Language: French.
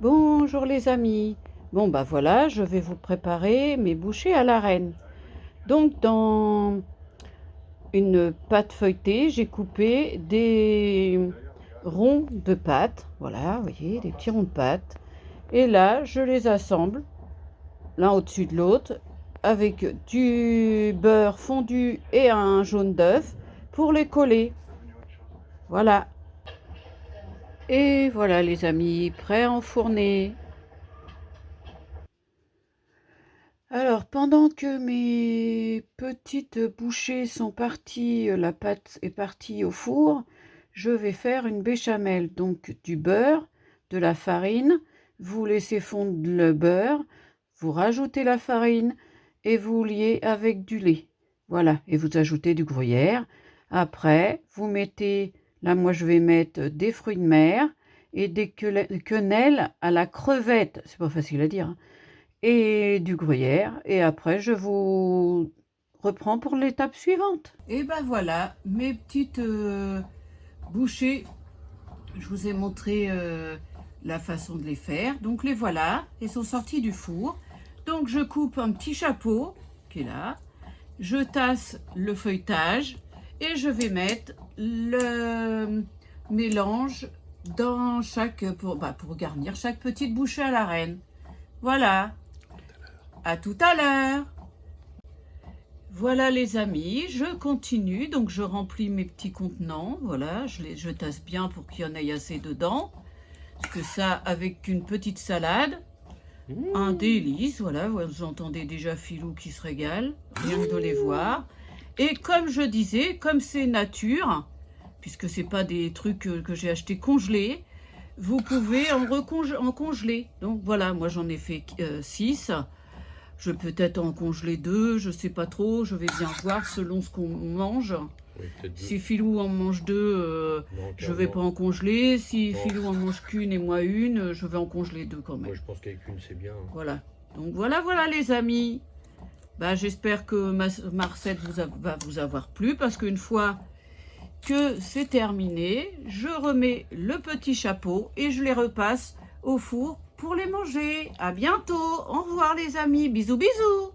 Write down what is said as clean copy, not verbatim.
Bonjour les amis. Bon bah voilà, je vais vous préparer mes bouchées à la reine. Donc dans une pâte feuilletée, j'ai coupé des ronds de pâte. Voilà, vous voyez, des petits ronds de pâte. Et là, je les assemble l'un au-dessus de l'autre avec du beurre fondu et un jaune d'œuf pour les coller. Voilà. Et voilà les amis, prêts à enfourner. Alors, pendant que mes petites bouchées sont parties, la pâte est partie au four, je vais faire une béchamel. Donc du beurre, de la farine, vous laissez fondre le beurre, vous rajoutez la farine et vous liez avec du lait. Voilà, et vous ajoutez du gruyère. Après, vous mettez, là moi je vais mettre des fruits de mer et des quenelles à la crevette. C'est pas facile à dire, hein, et du gruyère. Et après, je vous reprends pour l'étape suivante. Et ben voilà, mes petites bouchées. Je vous ai montré la façon de les faire. Donc les voilà, elles sont sorties du four. Donc je coupe un petit chapeau qui est là. Je tasse le feuilletage et je vais mettre le mélange dans chaque pour garnir chaque petite bouchée à la reine. Voilà. À tout à l'heure. Voilà les amis, je continue, donc je remplis mes petits contenants, voilà, je tasse bien pour qu'il y en ait assez dedans, parce que ça, avec une petite salade, un délice, voilà, vous entendez déjà Philou qui se régale, rien que de les voir. Et comme je disais, comme c'est nature, puisque c'est pas des trucs que j'ai acheté congelés, vous pouvez en congeler. Donc voilà, moi j'en ai fait 6. Je vais peut-être en congeler 2, je sais pas trop, je vais bien voir selon ce qu'on mange. Oui, si Philou en mange 2, je vais pas en congeler. Si non. Philou en mange qu'une et moi une, je vais en congeler 2 quand même. Moi je pense qu'avec une c'est bien. Hein. Voilà. Donc voilà les amis. Bah, j'espère que ma recette va vous avoir plu, parce qu'une fois que c'est terminé, je remets le petit chapeau et je les repasse au four pour les manger. À bientôt. Au revoir les amis. Bisous bisous.